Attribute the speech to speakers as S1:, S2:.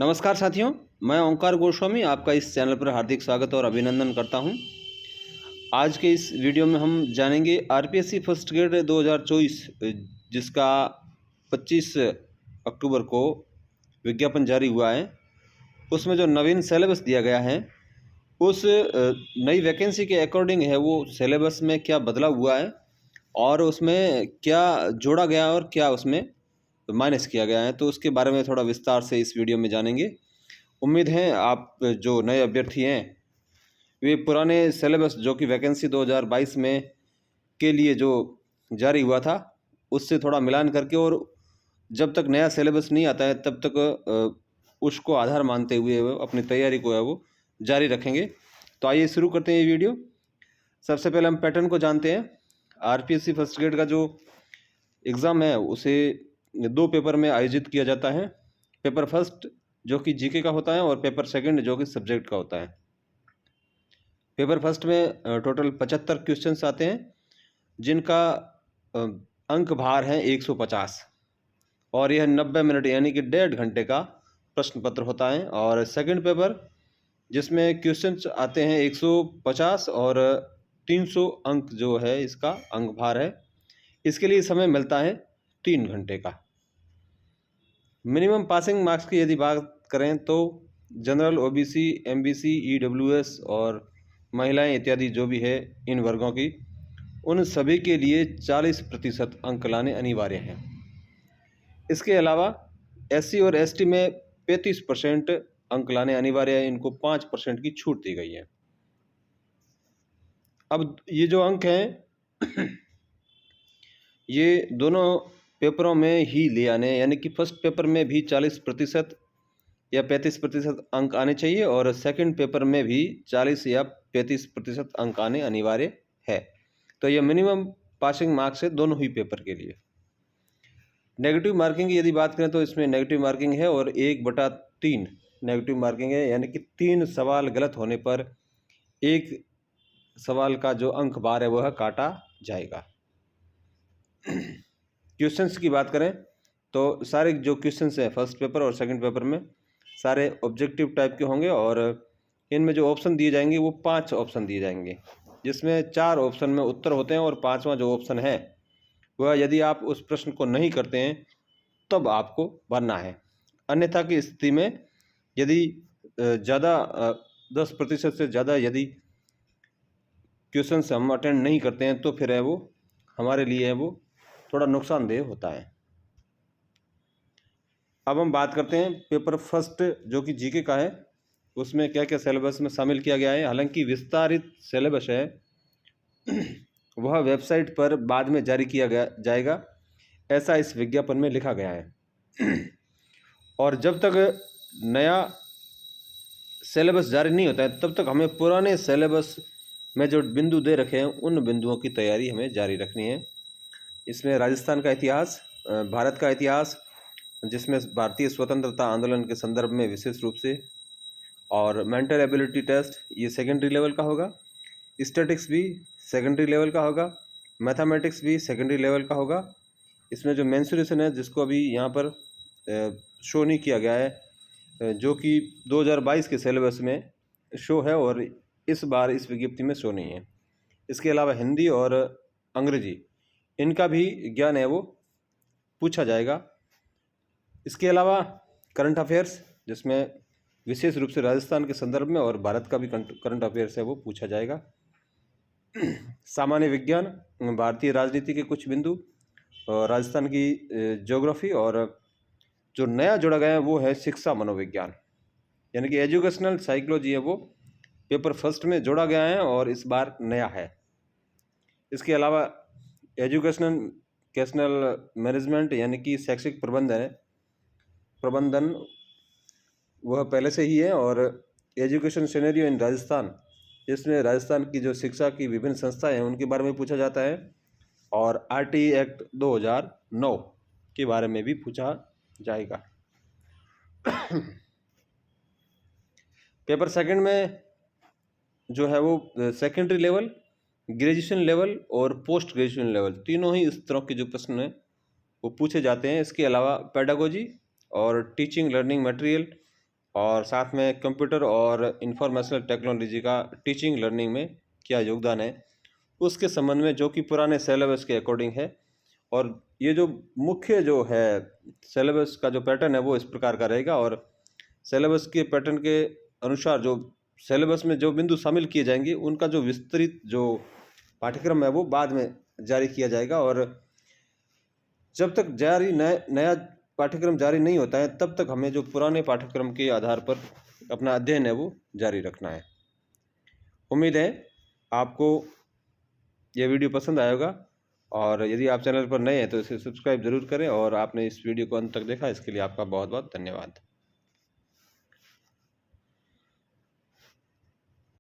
S1: नमस्कार साथियों, मैं ओंकार गोस्वामी आपका इस चैनल पर हार्दिक स्वागत और अभिनंदन करता हूं। आज के इस वीडियो में हम जानेंगे आरपीएससी फर्स्ट ग्रेड 2024 जिसका 25 अक्टूबर को विज्ञापन जारी हुआ है। उसमें जो नवीन सिलेबस दिया गया है उस नई वैकेंसी के अकॉर्डिंग है वो सिलेबस में क्या बदलाव हुआ है और उसमें क्या जोड़ा गया और क्या उसमें माइनस किया गया है, तो उसके बारे में थोड़ा विस्तार से इस वीडियो में जानेंगे। उम्मीद है आप जो नए अभ्यर्थी हैं वे पुराने सिलेबस जो कि वैकेंसी 2022 में के लिए जो जारी हुआ था उससे थोड़ा मिलान करके और जब तक नया सिलेबस नहीं आता है तब तक उसको आधार मानते हुए वो अपनी तैयारी को है वो जारी रखेंगे। तो आइए शुरू करते हैं ये वीडियो। सबसे पहले हम पैटर्न को जानते हैं। आरपीएससी फर्स्ट ग्रेड का जो एग्ज़ाम है उसे 2 पेपर में आयोजित किया जाता है। पेपर फर्स्ट जो कि जीके का होता है और पेपर सेकंड जो कि सब्जेक्ट का होता है। पेपर फर्स्ट में टोटल 75 क्वेश्चंस आते हैं जिनका अंक भार है 150 और यह 90 मिनट यानी कि 1.5 घंटे का प्रश्न पत्र होता है। और सेकंड पेपर जिसमें क्वेश्चंस आते हैं 150 और 300 अंक जो है इसका अंक भार है, इसके लिए समय मिलता है 3 घंटे का। मिनिमम पासिंग मार्क्स की यदि बात करें तो जनरल, ओबीसी, एमबीसी, ईडब्ल्यूएस और महिलाएं इत्यादि जो भी है इन वर्गों की, उन सभी के लिए 40% अंक लाने अनिवार्य हैं। इसके अलावा एससी और एसटी में 35% अंक लाने अनिवार्य है। इनको 5% की छूट दी गई है। अब ये जो अंक हैं ये दोनों पेपरों में ही ले आने, यानी कि फर्स्ट पेपर में भी 40% या 35% अंक आने चाहिए और सेकंड पेपर में भी 40 या 35% अंक आने अनिवार्य है। तो यह मिनिमम पासिंग मार्क्स है दोनों ही पेपर के लिए। नेगेटिव मार्किंग की यदि बात करें तो इसमें नेगेटिव मार्किंग है और 1/3 नेगेटिव मार्किंग है, यानी कि 3 सवाल गलत होने पर 1 सवाल का जो अंक भार है वह काटा जाएगा। क्वेश्चंस की बात करें तो सारे जो क्वेश्चंस हैं फर्स्ट पेपर और सेकंड पेपर में सारे ऑब्जेक्टिव टाइप के होंगे और इनमें जो ऑप्शन दिए जाएंगे वो 5 ऑप्शन दिए जाएंगे, जिसमें 4 ऑप्शन में उत्तर होते हैं और 5वां जो ऑप्शन है वह यदि आप उस प्रश्न को नहीं करते हैं तब आपको भरना है। अन्यथा की स्थिति में यदि ज़्यादा 10% से ज़्यादा यदि क्वेश्चंस हम अटेंड नहीं करते हैं तो फिर है वो हमारे लिए है वो थोड़ा नुकसानदेह होता है। अब हम बात करते हैं पेपर फर्स्ट जो कि जीके का है, उसमें क्या क्या सिलेबस में शामिल किया गया है। हालांकि विस्तारित सिलेबस है वह वेबसाइट पर बाद में जारी किया जाएगा, ऐसा इस विज्ञापन में लिखा गया है। और जब तक नया सिलेबस जारी नहीं होता है तब तक हमें पुराने सिलेबस में जो बिंदु दे रखे हैं उन बिंदुओं की तैयारी हमें जारी रखनी है। इसमें राजस्थान का इतिहास, भारत का इतिहास जिसमें भारतीय स्वतंत्रता आंदोलन के संदर्भ में विशेष रूप से, और मेंटल एबिलिटी टेस्ट ये सेकेंडरी लेवल का होगा, स्टैटिक्स भी सेकेंडरी लेवल का होगा, मैथमेटिक्स भी सेकेंडरी लेवल का होगा। इसमें जो मेंसुरेशन है जिसको अभी यहाँ पर शो नहीं किया गया है, जो कि 2022 के सिलेबस में शो है और इस बार इस विज्ञप्ति में शो नहीं है। इसके अलावा हिंदी और अंग्रेजी इनका भी ज्ञान है वो पूछा जाएगा। इसके अलावा करंट अफेयर्स जिसमें विशेष रूप से राजस्थान के संदर्भ में और भारत का भी करंट अफेयर्स है वो पूछा जाएगा। सामान्य विज्ञान, भारतीय राजनीति के कुछ बिंदु, राजस्थान की ज्योग्राफी, और जो नया जोड़ा गया है वो है शिक्षा मनोविज्ञान, यानी कि एजुकेशनल साइकोलॉजी है वो पेपर फर्स्ट में जोड़ा गया है और इस बार नया है। इसके अलावा एजुकेशनल मैनेजमेंट यानी कि शैक्षिक प्रबंधन वह पहले से ही है, और एजुकेशन सिनेरियो इन राजस्थान जिसमें राजस्थान की जो शिक्षा की विभिन्न संस्थाएं हैं उनके बारे में पूछा जाता है, और आरटीई एक्ट 2009 के बारे में भी पूछा जाएगा। पेपर सेकंड में जो है वो सेकेंडरी लेवल, ग्रेजुएशन लेवल और पोस्ट ग्रेजुएशन लेवल तीनों ही इस तरह के जो प्रश्न हैं वो पूछे जाते हैं। इसके अलावा पेडागोजी और टीचिंग लर्निंग मटेरियल और साथ में कंप्यूटर और इंफॉर्मेशनल टेक्नोलॉजी का टीचिंग लर्निंग में क्या योगदान है उसके संबंध में, जो कि पुराने सिलेबस के अकॉर्डिंग है। और ये जो मुख्य जो है सिलेबस का जो पैटर्न है वो इस प्रकार का रहेगा, और सिलेबस के पैटर्न के अनुसार जो सिलेबस में जो बिंदु शामिल किए जाएंगे उनका जो विस्तृत जो पाठ्यक्रम है वो बाद में जारी किया जाएगा। और जब तक नया पाठ्यक्रम जारी नहीं होता है तब तक हमें जो पुराने पाठ्यक्रम के आधार पर अपना अध्ययन है वो जारी रखना है। उम्मीद है आपको यह वीडियो पसंद आएगा, और यदि आप चैनल पर नए हैं तो इसे सब्सक्राइब ज़रूर करें, और आपने इस वीडियो को अंत तक देखा इसके लिए आपका बहुत बहुत धन्यवाद।